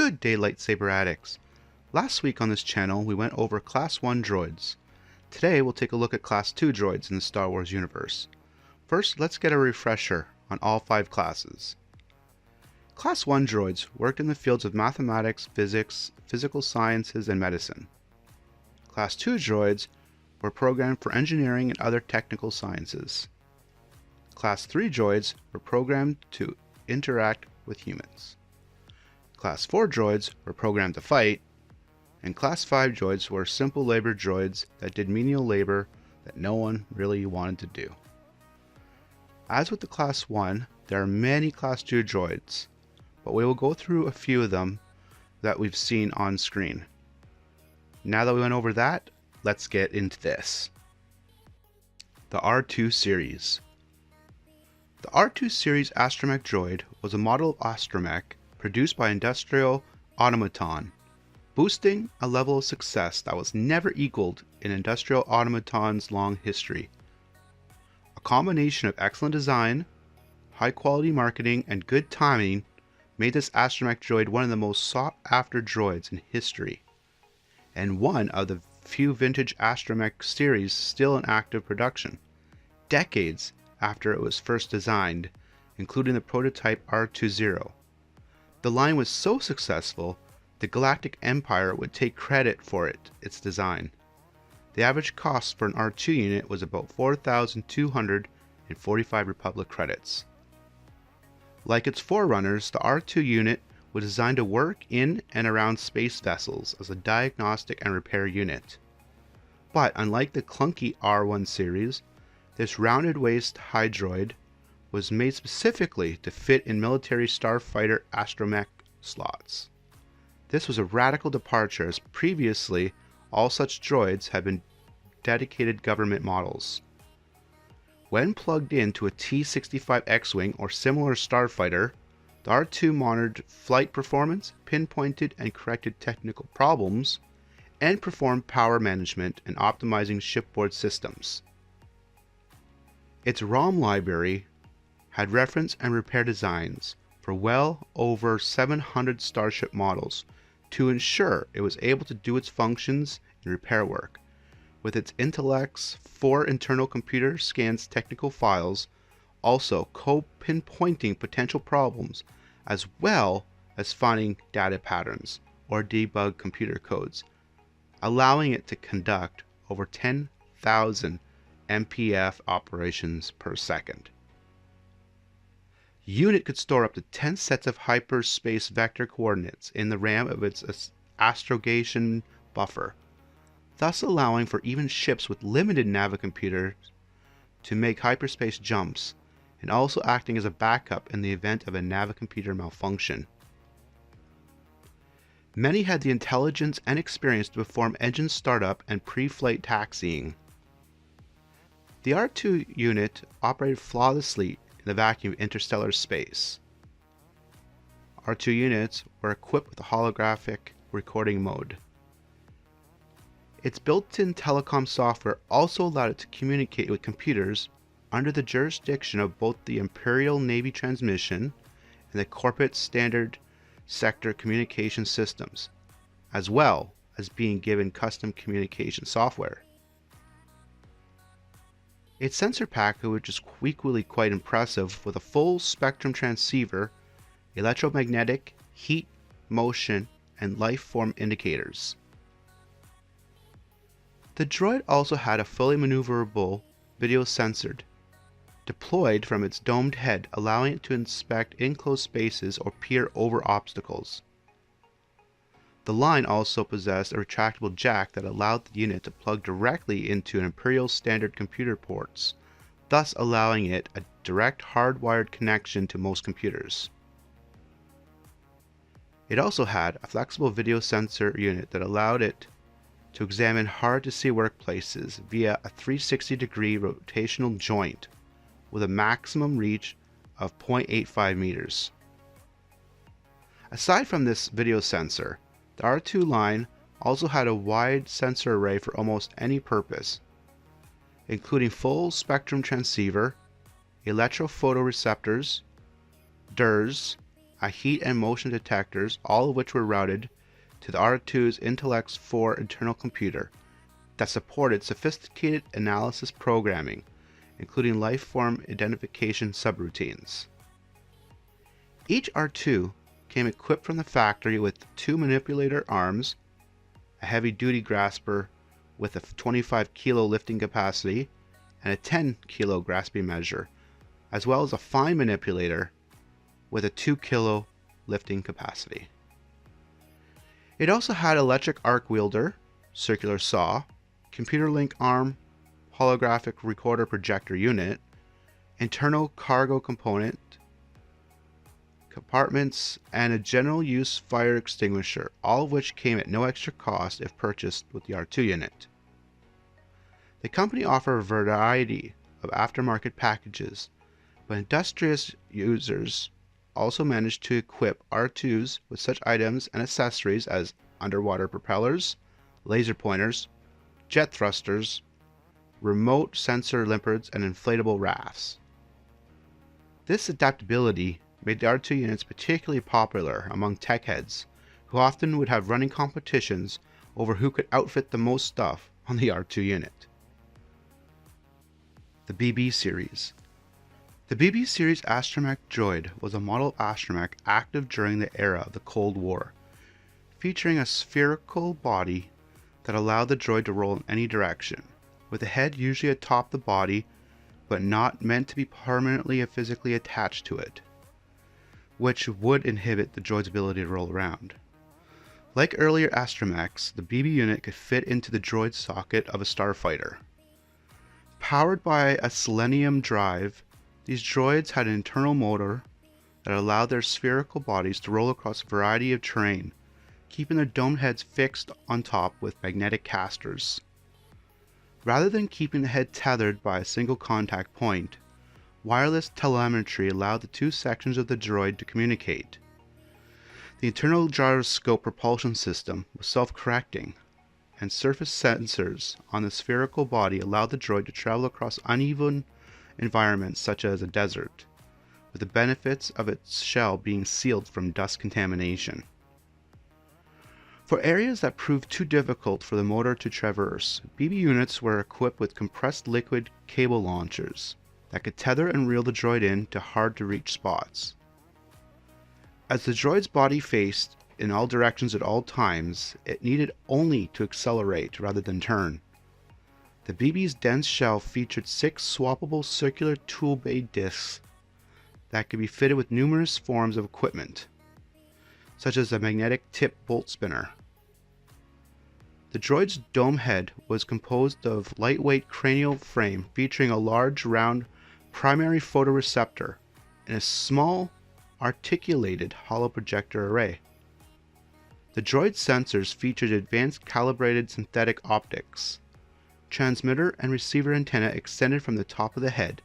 Good day, lightsaber addicts. Last week on this channel we went over Class 1 droids. Today we'll take a look at Class 2 droids in the Star Wars universe. First, let's get a refresher on all 5 classes. Class 1 droids worked in the fields of mathematics, physics, physical sciences, and medicine. Class 2 droids were programmed for engineering and other technical sciences. Class 3 droids were programmed to interact with humans. Class 4 droids were programmed to fight, and Class 5 droids were simple labor droids that did menial labor that no one really wanted to do. As with the Class 1, there are many Class 2 droids, but we will go through a few of them that we've seen on screen. Now that we went over that, let's get into this. The R2 series. The R2 series astromech droid was a model of astromech produced by Industrial Automaton, boosting a level of success that was never equaled in Industrial Automaton's long history. A combination of excellent design, high quality marketing, and good timing made this astromech droid one of the most sought after droids in history, and one of the few vintage astromech series still in active production, decades after it was first designed, including the prototype R20. The line was so successful, the Galactic Empire would take credit for its design. The average cost for an R2 unit was about 4,245 Republic credits. Like its forerunners, the R2 unit was designed to work in and around space vessels as a diagnostic and repair unit. But unlike the clunky R1 series, this rounded waist hydroid was made specifically to fit in military starfighter astromech slots. This was a radical departure, as previously all such droids had been dedicated government models. When plugged into a T-65 X-Wing or similar starfighter, the R2 monitored flight performance, pinpointed and corrected technical problems, and performed power management and optimizing shipboard systems. Its ROM library had reference and repair designs for well over 700 Starship models to ensure it was able to do its functions in repair work. With its intellect's 4 internal computer scans technical files, also pinpointing potential problems, as well as finding data patterns or debug computer codes, allowing it to conduct over 10,000 MPF operations per second. Unit could store up to 10 sets of hyperspace vector coordinates in the RAM of its astrogation buffer, thus allowing for even ships with limited navicomputers to make hyperspace jumps, and also acting as a backup in the event of a navicomputer malfunction. Many had the intelligence and experience to perform engine startup and pre-flight taxiing. The R2 unit operated flawlessly in the vacuum of interstellar space. R2 units were equipped with a holographic recording mode. Its built-in telecom software also allowed it to communicate with computers under the jurisdiction of both the Imperial Navy transmission and the corporate standard sector communication systems, as well as being given custom communication software. Its sensor package is equally quite impressive, with a full spectrum transceiver, electromagnetic, heat, motion, and life form indicators. The droid also had a fully maneuverable video sensor deployed from its domed head, allowing it to inspect enclosed spaces or peer over obstacles. The line also possessed a retractable jack that allowed the unit to plug directly into an Imperial standard computer ports, thus allowing it a direct hardwired connection to most computers. It also had a flexible video sensor unit that allowed it to examine hard-to-see workplaces via a 360-degree rotational joint with a maximum reach of 0.85 meters. Aside from this video sensor, the R2 line also had a wide sensor array for almost any purpose, including full spectrum transceiver, electrophotoreceptors, DIRs, heat and motion detectors, all of which were routed to the R2's Intellect's 4 internal computer that supported sophisticated analysis programming, including life form identification subroutines. Each R2 came equipped from the factory with 2 manipulator arms, a heavy-duty grasper with a 25 kilo lifting capacity, and a 10 kilo grasping measure, as well as a fine manipulator with a 2 kilo lifting capacity. It also had electric arc wielder, circular saw, computer link arm, holographic recorder projector unit, internal cargo component, compartments, and a general use fire extinguisher, all of which came at no extra cost if purchased with the R2 unit. The company offered a variety of aftermarket packages, but industrious users also managed to equip R2s with such items and accessories as underwater propellers, laser pointers, jet thrusters, remote sensor limpards, and inflatable rafts. This adaptability made the R2 units particularly popular among tech heads, who often would have running competitions over who could outfit the most stuff on the R2 unit. The BB series. The BB series astromech droid was a model astromech active during the era of the Cold War, featuring a spherical body that allowed the droid to roll in any direction, with the head usually atop the body but not meant to be permanently and physically attached to it, which would inhibit the droid's ability to roll around. Like earlier astromechs, the BB unit could fit into the droid socket of a starfighter. Powered by a selenium drive, these droids had an internal motor that allowed their spherical bodies to roll across a variety of terrain, keeping their domed heads fixed on top with magnetic casters. Rather than keeping the head tethered by a single contact point, wireless telemetry allowed the two sections of the droid to communicate. The internal gyroscope propulsion system was self-correcting, and surface sensors on the spherical body allowed the droid to travel across uneven environments such as a desert, with the benefits of its shell being sealed from dust contamination. For areas that proved too difficult for the motor to traverse, BB units were equipped with compressed liquid cable launchers that could tether and reel the droid in to hard-to-reach spots. As the droid's body faced in all directions at all times, it needed only to accelerate rather than turn. The BB's dense shell featured 6 swappable circular tool bay discs that could be fitted with numerous forms of equipment, such as a magnetic tip bolt spinner. The droid's dome head was composed of lightweight cranial frame featuring a large round primary photoreceptor and a small articulated hollow projector array. The droid's sensors featured advanced calibrated synthetic optics, transmitter and receiver antenna extended from the top of the head,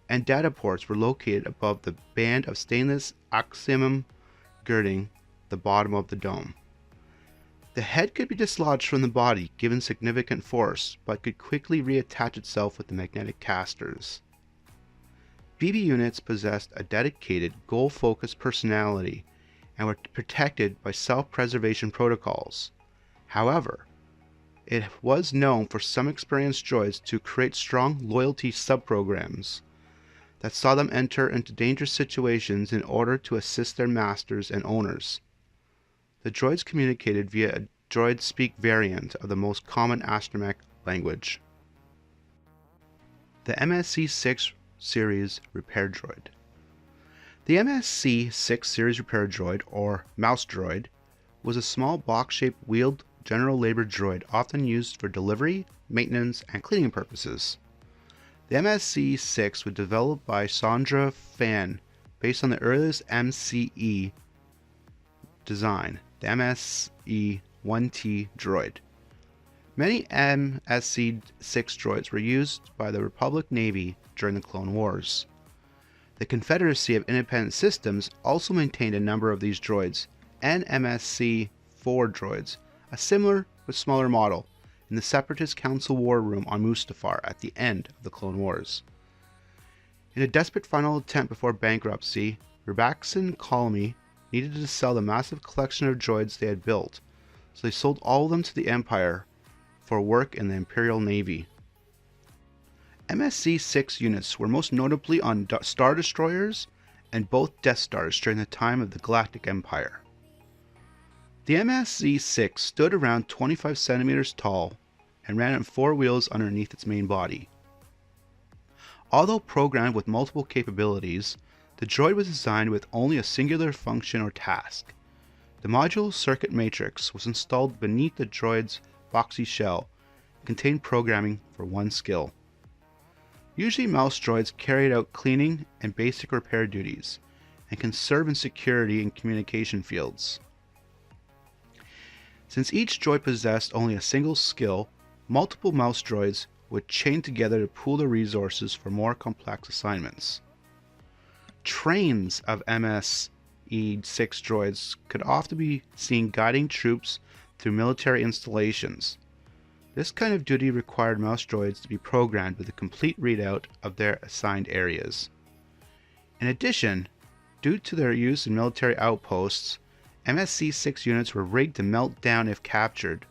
and data ports were located above the band of stainless axiom girding the bottom of the dome. The head could be dislodged from the body given significant force, but could quickly reattach itself with the magnetic casters. BB units possessed a dedicated, goal-focused personality and were protected by self-preservation protocols. However, it was known for some experienced droids to create strong loyalty subprograms that saw them enter into dangerous situations in order to assist their masters and owners. The droids communicated via a droid speak variant of the most common astromech language. The MSC-6 series repair droid. The MSC-6 series repair droid, or mouse droid, was a small box-shaped wheeled general labor droid often used for delivery, maintenance, and cleaning purposes. The MSC-6 was developed by Sandra Fan based on the earliest MCE design, the MSE-1T droid. Many MSC-6 droids were used by the Republic Navy during the Clone Wars. The Confederacy of Independent Systems also maintained a number of these droids, and MSC-4 droids, a similar but smaller model, in the Separatist Council War Room on Mustafar at the end of the Clone Wars. In a desperate final attempt before bankruptcy, Rabaxan Colony needed to sell the massive collection of droids they had built, so they sold all of them to the Empire for work in the Imperial Navy. MSC-6 units were most notably on Star Destroyers and both Death Stars during the time of the Galactic Empire. The MSC-6 stood around 25 centimeters tall and ran on 4 wheels underneath its main body. Although programmed with multiple capabilities, the droid was designed with only a singular function or task. The modular circuit matrix was installed beneath the droid's boxy shell and contained programming for one skill. Usually mouse droids carried out cleaning and basic repair duties, and can serve in security and communication fields. Since each droid possessed only a single skill, multiple mouse droids would chain together to pool their resources for more complex assignments. Trains of MSE-6 droids could often be seen guiding troops through military installations. This kind of duty required mouse droids to be programmed with a complete readout of their assigned areas. In addition, due to their use in military outposts, MSC-6 units were rigged to melt down if captured,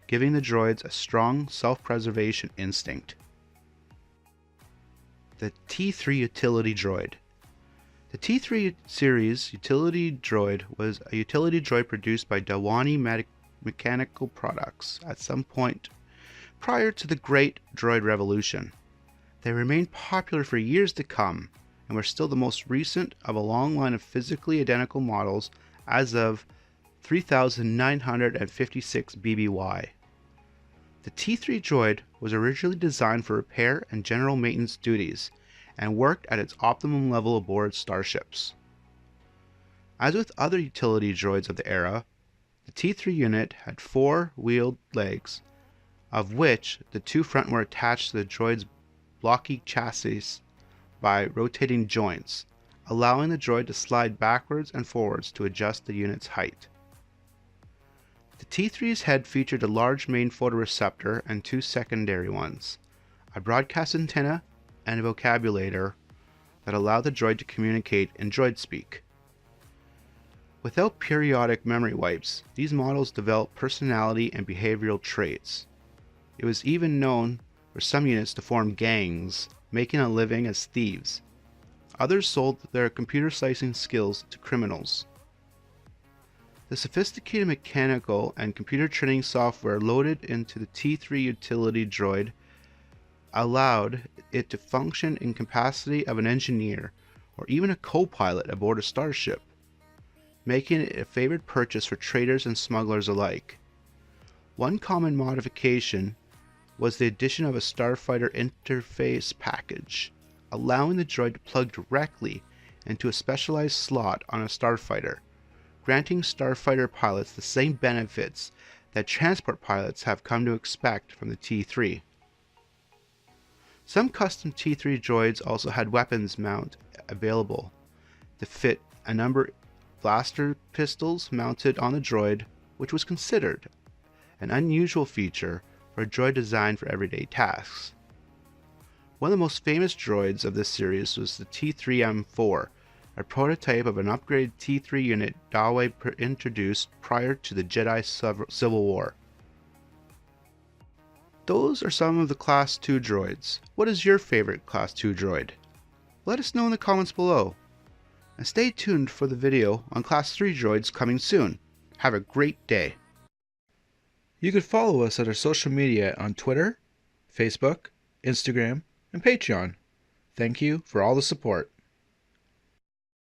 giving the droids a strong self-preservation instinct. The T-3 Utility Droid. The T-3 series Utility Droid was a utility droid produced by Dawani Mechanical Products at some point prior to the Great Droid Revolution. They remained popular for years to come and were still the most recent of a long line of physically identical models as of 3,956 BBY. The T-3 droid was originally designed for repair and general maintenance duties and worked at its optimum level aboard starships. As with other utility droids of the era, the T-3 unit had 4 wheeled legs, of which the 2 front were attached to the droid's blocky chassis by rotating joints, allowing the droid to slide backwards and forwards to adjust the unit's height. The T-3's head featured a large main photoreceptor and 2 secondary ones, a broadcast antenna, and a vocabulator that allowed the droid to communicate in droid speak. Without periodic memory wipes, these models developed personality and behavioral traits. It was even known for some units to form gangs, making a living as thieves. Others sold their computer slicing skills to criminals. The sophisticated mechanical and computer training software loaded into the T-3 Utility Droid allowed it to function in capacity of an engineer or even a co-pilot aboard a starship, making it a favored purchase for traders and smugglers alike. One common modification was the addition of a starfighter interface package, allowing the droid to plug directly into a specialized slot on a starfighter, granting starfighter pilots the same benefits that transport pilots have come to expect from the T-3. Some custom T-3 droids also had weapons mount available to fit a number of blaster pistols mounted on the droid, which was considered an unusual feature for a droid designed for everyday tasks. One of the most famous droids of this series was the T-3M4, a prototype of an upgraded T-3 unit Dawei introduced prior to the Jedi Civil War. Those are some of the Class 2 droids. What is your favorite Class 2 droid? Let us know in the comments below. And stay tuned for the video on Class 3 droids coming soon. Have a great day. You can follow us at our social media on Twitter, Facebook, Instagram, and Patreon. Thank you for all the support.